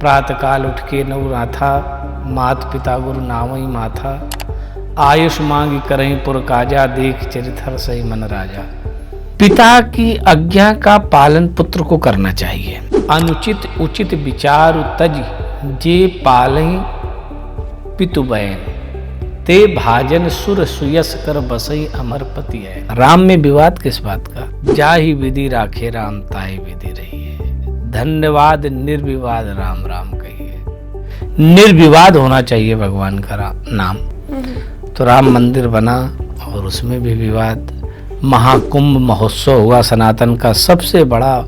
प्रातकाल उठ के नवनाथा, मात पिता गुरु नामई माथा, आयुष मांग करहीं पुर काजा, देख चरित हर सही मन राजा। पिता की आज्ञा का पालन पुत्र को करना चाहिए। अनुचित उचित विचार तज, जे पालहीं पितु बैन, ते भाजन सुर सुयस कर बसई अमर पति है। राम में विवाद किस बात का? जा ही विधि राखे राम, ताई विधि रही है। धन्यवाद निर्विवाद राम राम कहिए। निर्विवाद होना चाहिए भगवान का नाम। तो राम मंदिर बना और उसमें भी विवाद। महाकुंभ महोत्सव हुआ सनातन का, सबसे बड़ा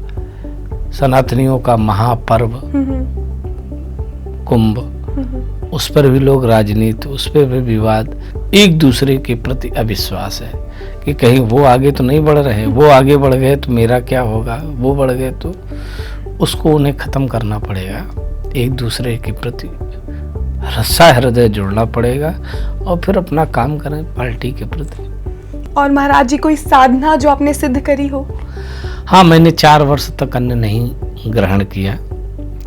सनातनियों का महापर्व कुंभ। उस पर भी लोग राजनीति, उस पर भी विवाद, एक दूसरे के प्रति अविश्वास है कि कहीं वो आगे तो नहीं बढ़ रहे, वो आगे बढ़ गए तो मेरा क्या होगा, वो बढ़ गए तो उसको उन्हें खत्म करना पड़ेगा। एक दूसरे के प्रति रस्सा हृदय जुड़ना पड़ेगा और फिर अपना काम करें पार्टी के प्रति। और महाराज जी कोई साधना जो आपने सिद्ध करी हो? हाँ, मैंने 4 वर्ष तक अन्न नहीं ग्रहण किया।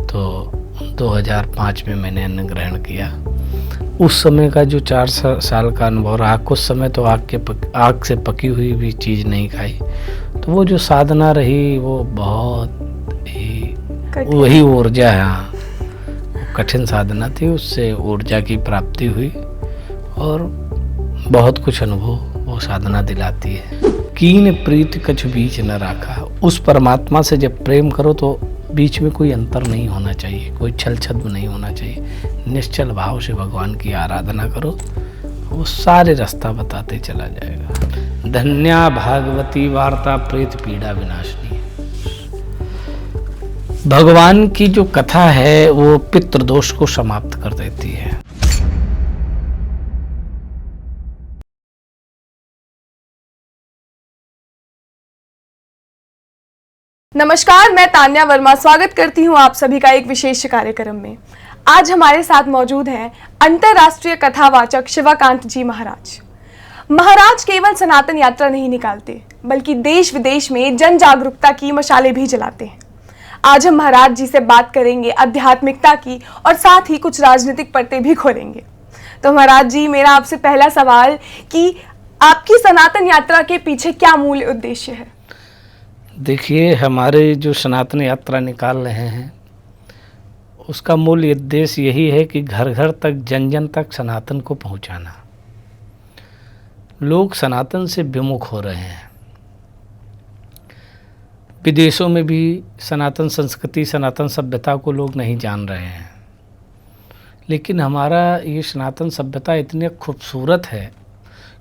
तो 2005 में मैंने अन्न ग्रहण किया। उस समय का जो 4 साल का अनुभव रहा, कुछ समय तो आग से पकी हुई भी चीज़ नहीं खाई। तो वो जो साधना रही वो बहुत ही वही ऊर्जा है। हाँ, कठिन साधना थी, उससे ऊर्जा की प्राप्ति हुई और बहुत कुछ अनुभव वो साधना दिलाती है। कीन प्रीत कछ बीच न राखा। उस परमात्मा से जब प्रेम करो तो बीच में कोई अंतर नहीं होना चाहिए, कोई छल छद्म नहीं होना चाहिए। निश्चल भाव से भगवान की आराधना करो, वो सारे रास्ता बताते चला जाएगा। धन्या भागवती वार्ता प्रेत पीड़ा विनाशनी। भगवान की जो कथा है वो पितृदोष को समाप्त कर देती है। नमस्कार, मैं तान्या वर्मा स्वागत करती हूं आप सभी का एक विशेष कार्यक्रम में। आज हमारे साथ मौजूद हैं अंतरराष्ट्रीय कथावाचक शिवाकांत जी महाराज। महाराज केवल सनातन यात्रा नहीं निकालते बल्कि देश विदेश में जन जागरूकता की मशालें भी जलाते हैं। आज हम महाराज जी से बात करेंगे आध्यात्मिकता की और साथ ही कुछ राजनीतिक परतें भी खोलेंगे। तो महाराज जी, मेरा आपसे पहला सवाल कि आपकी सनातन यात्रा के पीछे क्या मूल उद्देश्य है? देखिए, हमारे जो सनातन यात्रा निकाल रहे हैं उसका मूल उद्देश्य यही है कि घर घर तक, जन जन तक सनातन को पहुंचाना। लोग सनातन से विमुख हो रहे हैं। विदेशों में भी सनातन संस्कृति, सनातन सभ्यता को लोग नहीं जान रहे हैं। लेकिन हमारा ये सनातन सभ्यता इतनी खूबसूरत है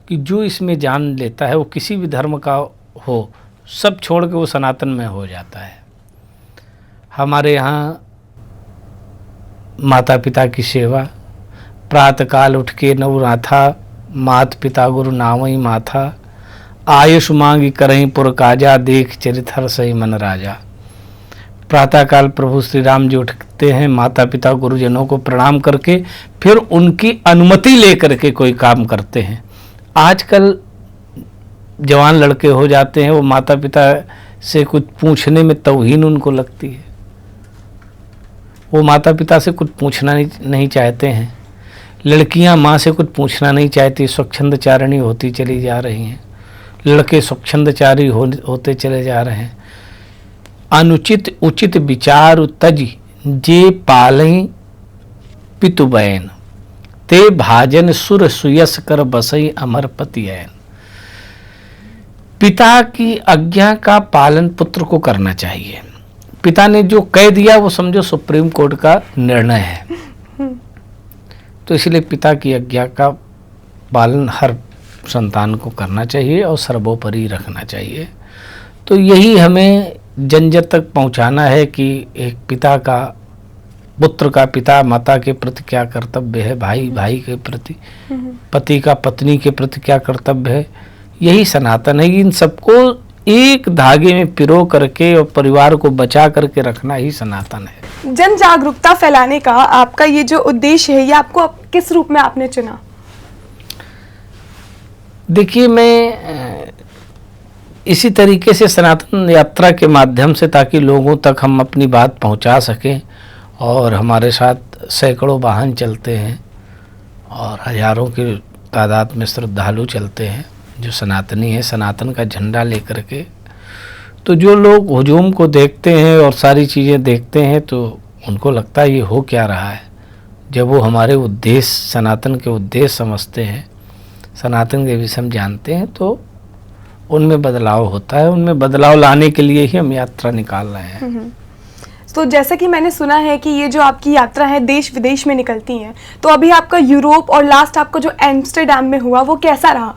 कि जो इसमें जान लेता है वो किसी भी धर्म का हो, सब छोड़ के वो सनातन में हो जाता है। हमारे यहाँ माता पिता की सेवा, प्रातकाल उठ के नवनाथा, मात पिता गुरु नामई माथा, आयुष मांग करहीं पुर काजा, देख चरित हर सही मन राजा। प्रातःकाल प्रभु श्री राम जी उठते हैं, माता पिता गुरुजनों को प्रणाम करके फिर उनकी अनुमति लेकर के कोई काम करते हैं। आजकल जवान लड़के हो जाते हैं, वो माता पिता से कुछ पूछने में तौहीन उनको लगती है। वो माता पिता से कुछ पूछना नहीं चाहते हैं। लड़कियां माँ से कुछ पूछना नहीं चाहती, स्वच्छंदचारिणी होती चली जा रही हैं। लड़के स्वच्छंदचारी होते चले जा रहे हैं। अनुचित उचित विचार तज, जे पालहीं पितु बैन, ते भाजन सुर सुयस कर बसई अमर पति है। पिता की आज्ञा का पालन पुत्र को करना चाहिए। पिता ने जो कह दिया वो समझो सुप्रीम कोर्ट का निर्णय है। तो इसलिए पिता की आज्ञा का पालन हर संतान को करना चाहिए और सर्वोपरि रखना चाहिए। तो यही हमें जन जन तक पहुंचाना है कि एक पिता का, पुत्र का पिता माता के प्रति क्या कर्तव्य है, भाई भाई के प्रति, पति का पत्नी के प्रति क्या कर्तव्य है। यही सनातन है। इन सबको एक धागे में पिरो करके और परिवार को बचा करके रखना ही सनातन है। जन जागरूकता फैलाने का आपका ये जो उद्देश्य है, ये आपको किस रूप में आपने चुना? देखिए, मैं इसी तरीके से सनातन यात्रा के माध्यम से, ताकि लोगों तक हम अपनी बात पहुंचा सकें और हमारे साथ सैकड़ों वाहन चलते हैं और हजारों की तादाद में श्रद्धालु चलते हैं जो सनातनी है, सनातन का झंडा लेकर के। तो जो लोग हुजूम को देखते हैं और सारी चीज़ें देखते हैं तो उनको लगता है ये हो क्या रहा है। जब वो हमारे उद्देश्य, सनातन के उद्देश्य समझते हैं, सनातन के विषय में जानते हैं, तो उनमें बदलाव होता है। उनमें बदलाव लाने के लिए ही हम यात्रा निकाल रहे हैं। तो जैसा कि मैंने सुना है कि ये जो आपकी यात्रा है देश विदेश में निकलती हैं, तो अभी आपका यूरोप और लास्ट आपका जो एम्स्टर्डम में हुआ वो कैसा रहा?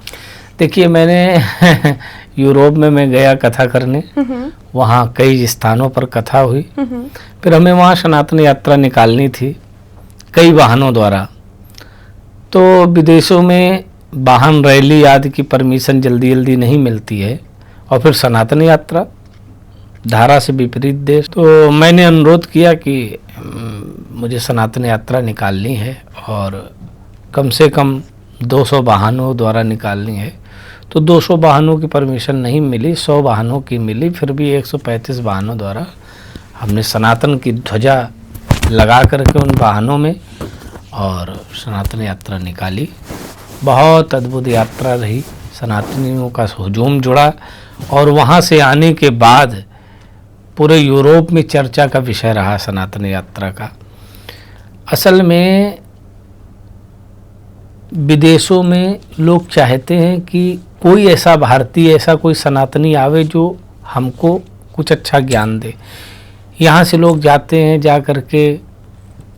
देखिए, मैंने यूरोप में मैं गया कथा करने, वहाँ कई स्थानों पर कथा हुई। फिर हमें वहाँ सनातन यात्रा निकालनी थी कई वाहनों द्वारा। तो विदेशों में वाहन रैली आदि की परमिशन जल्दी जल्दी नहीं मिलती है, और फिर सनातन यात्रा धारा से विपरीत देश। तो मैंने अनुरोध किया कि मुझे सनातन यात्रा निकालनी है और कम से कम 200 वाहनों द्वारा निकालनी है। तो 200 वाहनों की परमिशन नहीं मिली, 100 वाहनों की मिली। फिर भी 135 वाहनों द्वारा हमने सनातन की ध्वजा लगा करके उन वाहनों में और सनातन यात्रा निकाली। बहुत अद्भुत यात्रा रही, सनातनियों का हुजूम जुड़ा और वहाँ से आने के बाद पूरे यूरोप में चर्चा का विषय रहा सनातन यात्रा का। असल में विदेशों में लोग चाहते हैं कि कोई ऐसा भारतीय, ऐसा कोई सनातनी आवे जो हमको कुछ अच्छा ज्ञान दे। यहाँ से लोग जाते हैं, जा कर के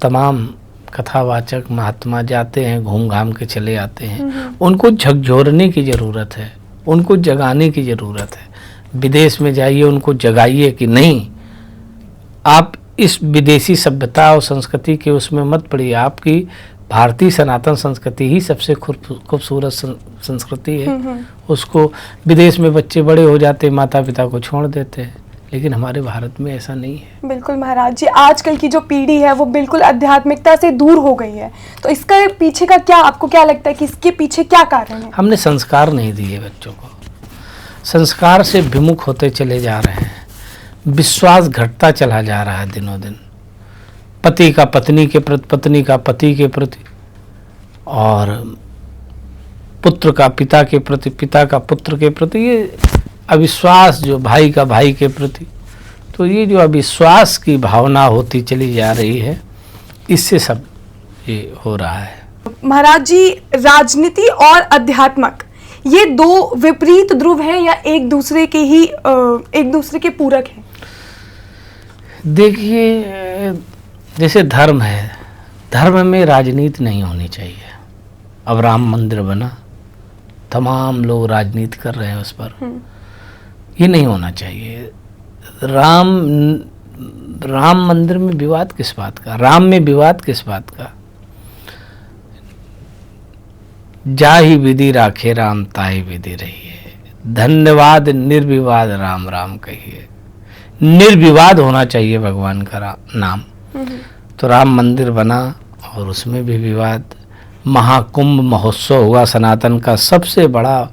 तमाम कथावाचक महात्मा जाते हैं, घूम घाम के चले आते हैं। उनको झकझोरने की ज़रूरत है, उनको जगाने की ज़रूरत है। विदेश में जाइए, उनको जगाइए कि नहीं, आप इस विदेशी सभ्यता और संस्कृति के उसमें मत पड़िए। आपकी भारतीय सनातन संस्कृति ही सबसे खूबसूरत संस्कृति है। उसको विदेश में बच्चे बड़े हो जाते, माता पिता को छोड़ देते हैं, लेकिन हमारे भारत में ऐसा नहीं है। बिल्कुल महाराज जी, आजकल की जो पीढ़ी है वो बिल्कुल आध्यात्मिकता से दूर हो गई है। तो इसका पीछे का क्या, आपको क्या लगता है कि इसके पीछे क्या कारण है? हमने संस्कार नहीं दिए बच्चों को, संस्कार से विमुख होते चले जा रहे हैं। विश्वास घटता चला जा रहा है दिनों दिन। पति का पत्नी के प्रति, पत्नी का पति के प्रति, और पुत्र का पिता के प्रति, पिता का पुत्र के प्रति, ये अविश्वास जो भाई का भाई के प्रति, तो ये जो अविश्वास की भावना होती चली जा रही है, इससे सब ये हो रहा है। महाराज जी, राजनीति और अध्यात्मक ये दो विपरीत ध्रुव हैं या एक दूसरे के पूरक हैं? देखिए, जैसे धर्म है, धर्म में राजनीति नहीं होनी चाहिए। अब राम मंदिर बना, तमाम लोग राजनीति कर रहे हैं उस पर, ये नहीं होना चाहिए। राम मंदिर में विवाद किस बात का, राम में विवाद किस बात का? जा ही विधि राखे राम ताहि विधि रहिए, धन्यवाद निर्विवाद राम राम कहिए। निर्विवाद होना चाहिए भगवान का नाम। तो राम मंदिर बना और उसमें भी विवाद। महाकुंभ महोत्सव हुआ सनातन का सबसे बड़ा,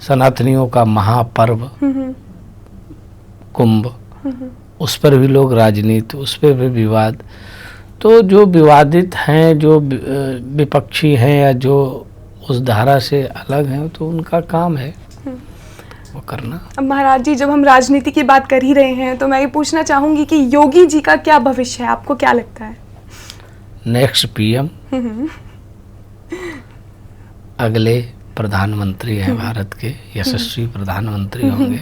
सनातनियों का महापर्व कुंभ, उस पर भी लोग राजनीति, उस पर भी विवाद। तो जो विवादित हैं, जो विपक्षी हैं या जो उस धारा से अलग हैं, तो उनका काम है वो करना। अब महाराज जी, जब हम राजनीति की बात कर ही रहे हैं तो मैं ये पूछना चाहूंगी कि योगी जी का क्या भविष्य है, आपको क्या लगता है? नेक्स्ट पीएम, अगले प्रधानमंत्री हैं भारत के, यशस्वी प्रधानमंत्री होंगे।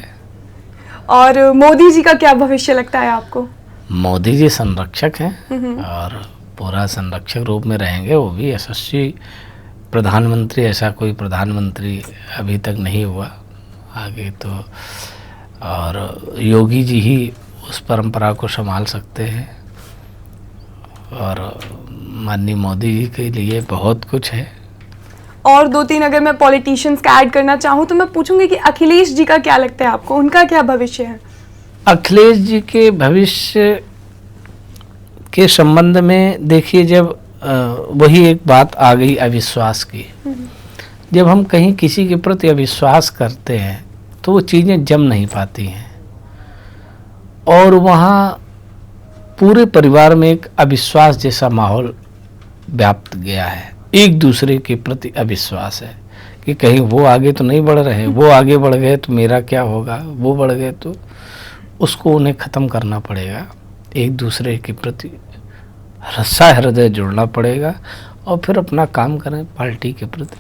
और मोदी जी का क्या भविष्य लगता है आपको? मोदी जी संरक्षक हैं और पूरा संरक्षक रूप में रहेंगे। वो भी यशस्वी प्रधानमंत्री, ऐसा कोई प्रधानमंत्री अभी तक नहीं हुआ आगे। तो और योगी जी ही उस परंपरा को संभाल सकते हैं। और माननीय मोदी जी के लिए बहुत कुछ है। और दो तीन अगर मैं पॉलिटिशियंस का ऐड करना चाहूँ तो मैं पूछूंगी कि अखिलेश जी का क्या लगता है आपको, उनका क्या भविष्य है? अखिलेश जी के भविष्य के संबंध में देखिए, जब वही एक बात आ गई अविश्वास की। जब हम कहीं किसी के प्रति अविश्वास करते हैं तो वो चीज़ें जम नहीं पाती हैं, और वहाँ पूरे परिवार में एक अविश्वास जैसा माहौल व्याप्त गया है। एक दूसरे के प्रति अविश्वास है कि कहीं वो आगे तो नहीं बढ़ रहे, वो आगे बढ़ गए तो मेरा क्या होगा, वो बढ़ गए तो उसको उन्हें ख़त्म करना पड़ेगा। एक दूसरे के प्रति रस्सा हृदय जोड़ना पड़ेगा और फिर अपना काम करें पार्टी के प्रति।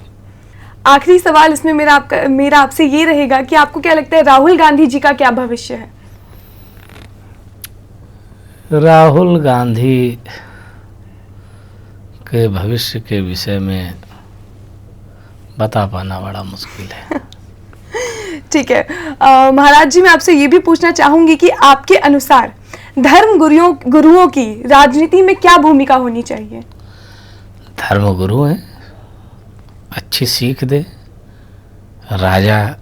आखिरी सवाल इसमें मेरा आपसे ये रहेगा कि आपको क्या लगता है राहुल गांधी जी का क्या भविष्य है? राहुल गांधी के भविष्य के विषय में बता पाना बड़ा मुश्किल है। ठीक है महाराज जी, मैं आपसे ये भी पूछना चाहूंगी कि आपके अनुसार धर्म गुरुओं की राजनीति में क्या भूमिका होनी चाहिए? धर्म गुरु हैं, अच्छी सीख दे। राजा,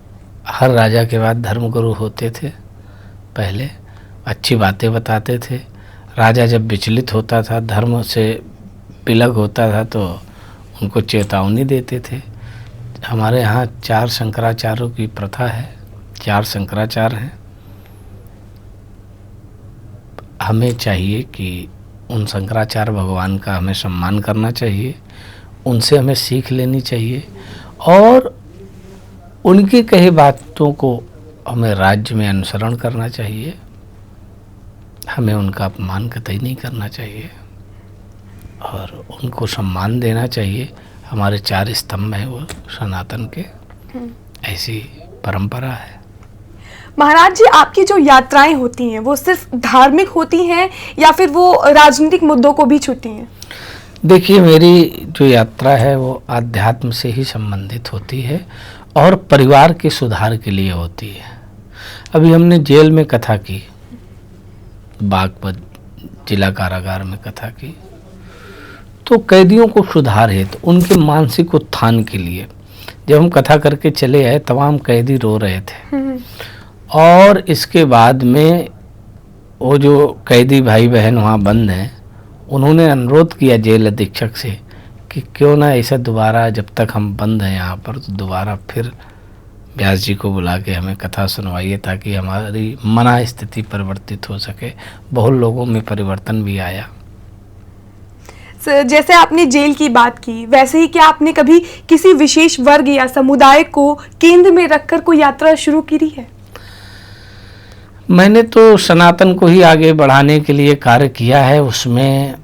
हर राजा के बाद धर्म गुरु होते थे। पहले अच्छी बातें बताते थे। राजा जब विचलित होता था, धर्म से विलग होता था, तो उनको चेतावनी देते थे। हमारे यहाँ 4 शंकराचार्यों की प्रथा है, 4 शंकराचार्य हैं। हमें चाहिए कि उन शंकराचार्य भगवान का हमें सम्मान करना चाहिए, उनसे हमें सीख लेनी चाहिए और उनकी कही बातों को हमें राज्य में अनुसरण करना चाहिए। हमें उनका अपमान कतई नहीं करना चाहिए और उनको सम्मान देना चाहिए। हमारे 4 स्तंभ हैं वो सनातन के, ऐसी परंपरा है। महाराज जी, आपकी जो यात्राएं होती हैं वो सिर्फ धार्मिक होती हैं या फिर वो राजनीतिक मुद्दों को भी छूती हैं? देखिए, मेरी जो यात्रा है वो आध्यात्म से ही संबंधित होती है और परिवार के सुधार के लिए होती है। अभी हमने जेल में कथा की, बागपत जिला कारागार में कथा की, तो कैदियों को सुधार है, तो उनके मानसिक उत्थान के लिए जब हम कथा करके चले आए, तमाम कैदी रो रहे थे। और इसके बाद में वो जो कैदी भाई बहन वहाँ बंद हैं, उन्होंने अनुरोध किया जेल अधीक्षक से कि क्यों ना ऐसा दोबारा, जब तक हम बंद हैं यहाँ पर, तो दोबारा फिर व्यास जी को बुला के हमें कथा सुनवाइए ताकि हमारी मना स्थिति परिवर्तित हो सके। बहुत लोगों में परिवर्तन भी आया। जैसे आपने जेल की बात की, वैसे ही क्या आपने कभी किसी विशेष वर्ग या समुदाय को केंद्र में रखकर कोई यात्रा शुरू की है? मैंने तो सनातन को ही आगे बढ़ाने के लिए कार्य किया है। उसमें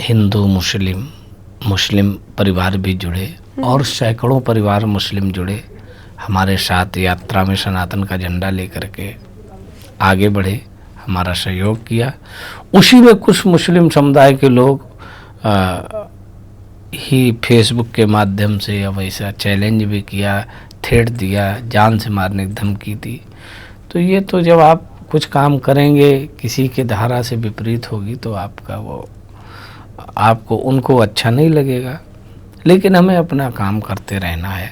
हिंदू, मुस्लिम परिवार भी जुड़े और सैकड़ों परिवार मुस्लिम जुड़े हमारे साथ यात्रा में। सनातन का झंडा लेकर के आगे बढ़े, हमारा सहयोग किया। उसी में कुछ मुस्लिम समुदाय के लोग ही फेसबुक के माध्यम से अब ऐसा चैलेंज भी किया, थ्रेट दिया, जान से मारने की धमकी दी। तो ये तो जब आप कुछ काम करेंगे किसी के धारा से विपरीत होगी तो आपको उनको अच्छा नहीं लगेगा, लेकिन हमें अपना काम करते रहना है।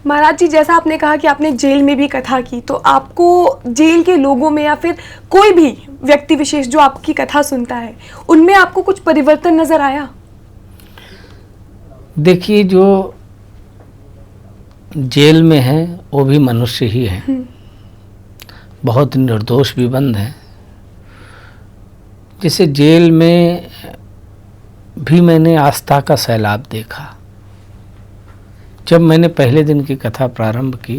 महाराज जी, जैसा आपने कहा कि आपने जेल में भी कथा की, तो आपको जेल के लोगों में या फिर कोई भी व्यक्ति विशेष जो आपकी कथा सुनता है, उनमें आपको कुछ परिवर्तन नजर आया? देखिए, जो जेल में है वो भी मनुष्य ही है, बहुत निर्दोष भी बंद हैं। जैसे जेल में भी मैंने आस्था का सैलाब देखा। जब मैंने पहले दिन की कथा प्रारंभ की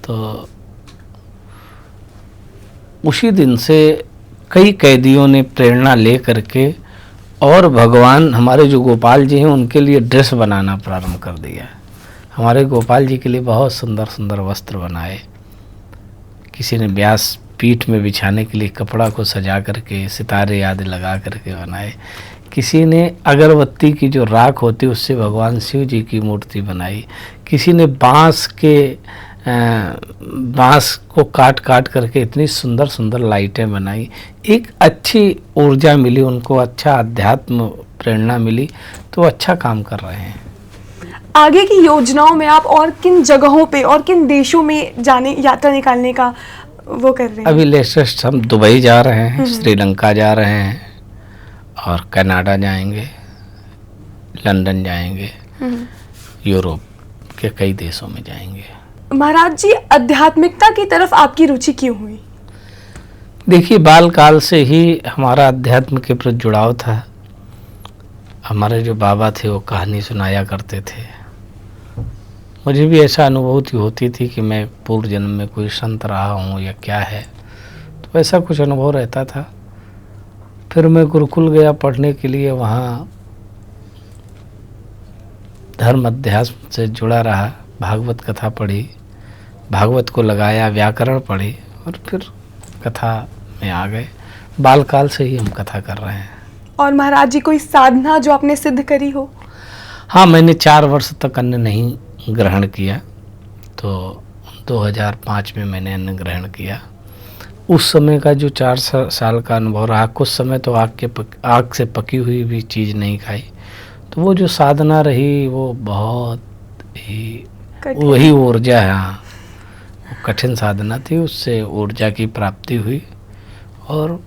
तो उसी दिन से कई कैदियों ने प्रेरणा ले करके और भगवान हमारे जो गोपाल जी हैं उनके लिए ड्रेस बनाना प्रारंभ कर दिया। हमारे गोपाल जी के लिए बहुत सुंदर सुंदर वस्त्र बनाए। किसी ने व्यास पीठ में बिछाने के लिए कपड़ा को सजा करके सितारे आदि लगा करके बनाए। किसी ने अगरबत्ती की जो राख होती उससे भगवान शिव जी की मूर्ति बनाई। किसी ने बांस को काट काट करके इतनी सुंदर सुंदर लाइटें बनाई। एक अच्छी ऊर्जा मिली उनको, अच्छा अध्यात्म प्रेरणा मिली, तो अच्छा काम कर रहे हैं। आगे की योजनाओं में आप और किन जगहों पे और किन देशों में यात्रा निकालने का वो कर रहे हैं? अभी लेटेस्ट हम दुबई जा रहे हैं, श्रीलंका जा रहे हैं और कनाडा जाएंगे, लंदन जाएंगे, यूरोप के कई देशों में जाएंगे। महाराज जी, आध्यात्मिकता की तरफ आपकी रुचि क्यों हुई? देखिए, बाल काल से ही हमारा अध्यात्म के प्रति जुड़ाव था। हमारे जो बाबा थे वो कहानी सुनाया करते थे। मुझे भी ऐसा अनुभूति होती थी कि मैं पूर्व जन्म में कोई संत रहा हूँ या क्या है, तो ऐसा कुछ अनुभव रहता था। फिर मैं गुरुकुल गया पढ़ने के लिए, वहाँ धर्म अध्यात्म से जुड़ा रहा, भागवत कथा पढ़ी, भागवत को लगाया, व्याकरण पढ़ी और फिर कथा में आ गए। बाल काल से ही हम कथा कर रहे हैं। और महाराज जी, कोई साधना जो आपने सिद्ध करी हो? हाँ, मैंने 4 वर्ष तक अन्न नहीं ग्रहण किया, तो 2005 में मैंने अन्न ग्रहण किया। उस समय का जो 4 साल का अनुभव रहा, कुछ समय तो आग से पकी हुई भी चीज़ नहीं खाई, तो वो जो साधना रही वो बहुत ही वही ऊर्जा है। हाँ, कठिन साधना थी, उससे ऊर्जा की प्राप्ति हुई और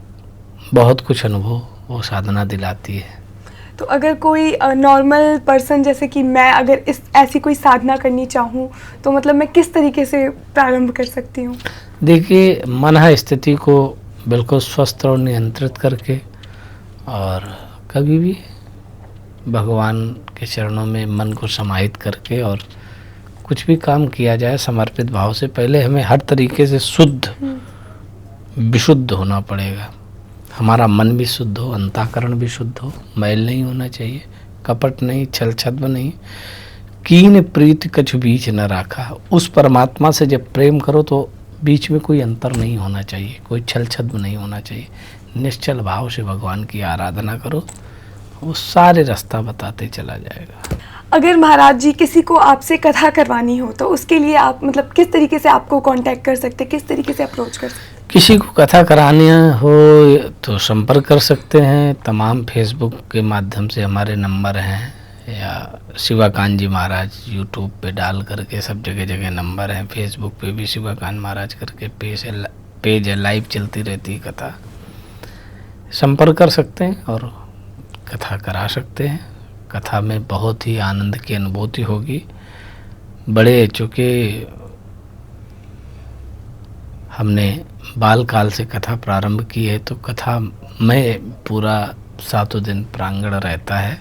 बहुत कुछ अनुभव वो साधना दिलाती है। तो अगर कोई नॉर्मल पर्सन जैसे कि मैं अगर ऐसी कोई साधना करनी चाहूँ तो मतलब मैं किस तरीके से प्रारंभ कर सकती हूँ? देखिए, मन स्थिति को बिल्कुल स्वस्थ और नियंत्रित करके, और कभी भी भगवान के चरणों में मन को समाहित करके और कुछ भी काम किया जाए समर्पित भाव से। पहले हमें हर तरीके से शुद्ध विशुद्ध होना पड़ेगा। हमारा मन भी शुद्ध हो, अंतःकरण भी शुद्ध हो, मैल नहीं होना चाहिए, कपट नहीं, छल छद्म नहीं। कीन प्रीति कछु बीच न राखा। उस परमात्मा से जब प्रेम करो तो बीच में कोई अंतर नहीं होना चाहिए, कोई छल छद्म नहीं होना चाहिए। निश्चल भाव से भगवान की आराधना करो, वो सारे रास्ता बताते चला जाएगा। अगर महाराज जी किसी को आपसे कथा करवानी हो तो उसके लिए आप मतलब किस तरीके से आपको कांटेक्ट कर सकते हैं, किस तरीके से अप्रोच कर सकते हैं? किसी को कथा करानी हो तो संपर्क कर सकते हैं। तमाम फेसबुक के माध्यम से हमारे नंबर हैं, या शिवाकांत जी महाराज यूट्यूब पे डाल करके सब जगह जगह नंबर हैं। फेसबुक पे भी शिवाकांत महाराज करके पेज है, लाइव चलती रहती है कथा। संपर्क कर सकते हैं और कथा करा सकते हैं। कथा में बहुत ही आनंद की अनुभूति होगी। बड़े चूँकि हमने बाल काल से कथा प्रारंभ की है तो कथा में पूरा 7 दिन प्रांगण रहता है।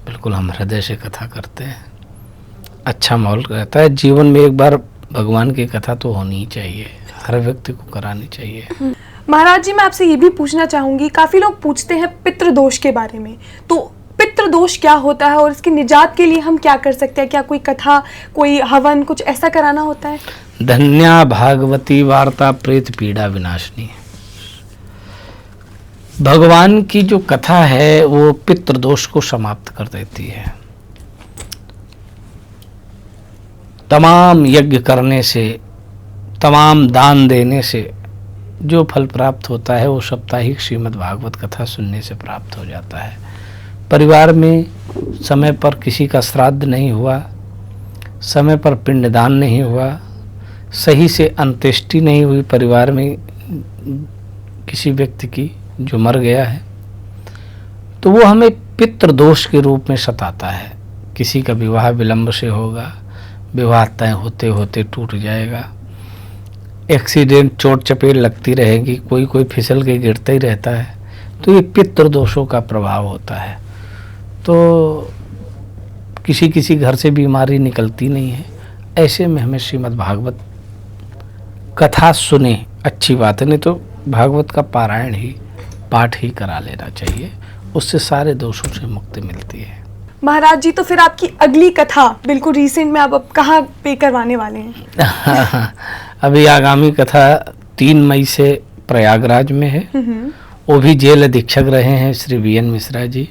बिल्कुल हम हृदय से कथा करते हैं, अच्छा माहौल रहता है। जीवन में एक बार भगवान की कथा तो होनी ही चाहिए, हर व्यक्ति को करानी चाहिए। महाराज जी, मैं आपसे ये भी पूछना चाहूँगी, काफ़ी लोग पूछते हैं पितृदोष के बारे में, तो पितृदोष क्या होता है और इसकी निजात के लिए हम क्या कर सकते हैं? क्या कोई कथा, कोई हवन, कुछ ऐसा कराना होता है? धन्या भागवती वार्ता प्रेत पीड़ा विनाशनी। भगवान की जो कथा है वो पितृदोष को समाप्त कर देती है। तमाम यज्ञ करने से, तमाम दान देने से जो फल प्राप्त होता है वो साप्ताहिक श्रीमद् भागवत कथा सुनने से प्राप्त हो जाता है। परिवार में समय पर किसी का श्राद्ध नहीं हुआ, समय पर पिंडदान नहीं हुआ, सही से अंत्येष्टि नहीं हुई परिवार में किसी व्यक्ति की जो मर गया है, तो वो हमें पितृदोष के रूप में सताता है। किसी का विवाह विलंब से होगा, विवाह तय होते होते टूट जाएगा, एक्सीडेंट, चोट चपेट लगती रहेगी, कोई फिसल के गिरता ही रहता है, तो ये पितृदोषों का प्रभाव होता है। तो किसी घर से बीमारी निकलती नहीं है। ऐसे में हमें श्रीमद् भागवत कथा सुने, अच्छी बात है, नहीं तो भागवत का पारायण ही, पाठ ही करा लेना चाहिए, उससे सारे दोषों से मुक्ति मिलती है। महाराज जी, तो फिर आपकी अगली कथा बिल्कुल रिसेंट में आप अब कहाँ पे करवाने वाले हैं? अभी आगामी कथा 3 मई से प्रयागराज में है। वो भी जेल अधीक्षक रहे हैं श्री VN मिश्रा जी,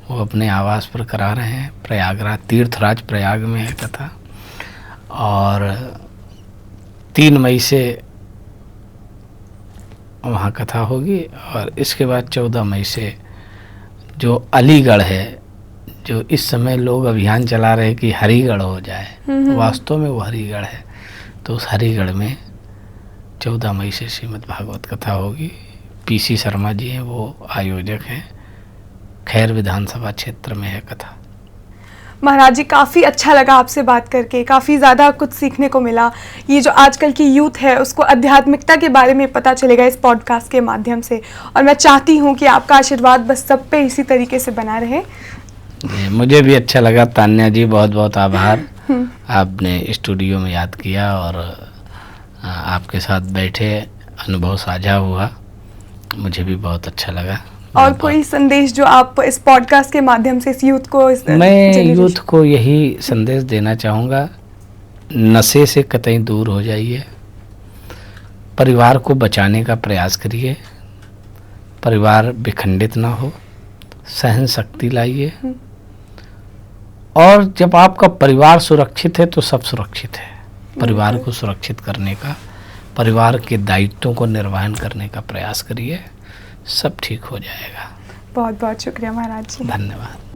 वो अपने आवास पर करा रहे हैं। प्रयागराज, तीर्थराज प्रयाग में है कथा, और 3 मई से वहाँ कथा होगी। और इसके बाद 14 मई से जो अलीगढ़ है, जो इस समय लोग अभियान चला रहे कि हरिगढ़ हो जाए, वास्तव में वो हरिगढ़ है, तो उस हरिगढ़ में 14 मई से श्रीमद् भागवत कथा होगी। PC शर्मा जी हैं, वो आयोजक हैं। खैर विधानसभा क्षेत्र में है कथा। महाराज जी, काफ़ी अच्छा लगा आपसे बात करके, काफ़ी ज़्यादा कुछ सीखने को मिला। ये जो आजकल की यूथ है उसको आध्यात्मिकता के बारे में पता चलेगा इस पॉडकास्ट के माध्यम से, और मैं चाहती हूँ कि आपका आशीर्वाद बस सब पे इसी तरीके से बना रहे। मुझे भी अच्छा लगा तान्या जी, बहुत बहुत आभार। आपने स्टूडियो में याद किया और आपके साथ बैठे अनुभव साझा हुआ, मुझे भी बहुत अच्छा लगा। और कोई संदेश जो आप इस पॉडकास्ट के माध्यम से इस यूथ को मैं यूथ को यही संदेश देना चाहूँगा, नशे से कतई दूर हो जाइए, परिवार को बचाने का प्रयास करिए, परिवार विखंडित ना हो, सहन शक्ति लाइए, और जब आपका परिवार सुरक्षित है तो सब सुरक्षित है। परिवार को सुरक्षित करने का, परिवार के दायित्वों को निर्वहन करने का प्रयास करिए, सब ठीक हो जाएगा। बहुत बहुत शुक्रिया महाराज जी। धन्यवाद।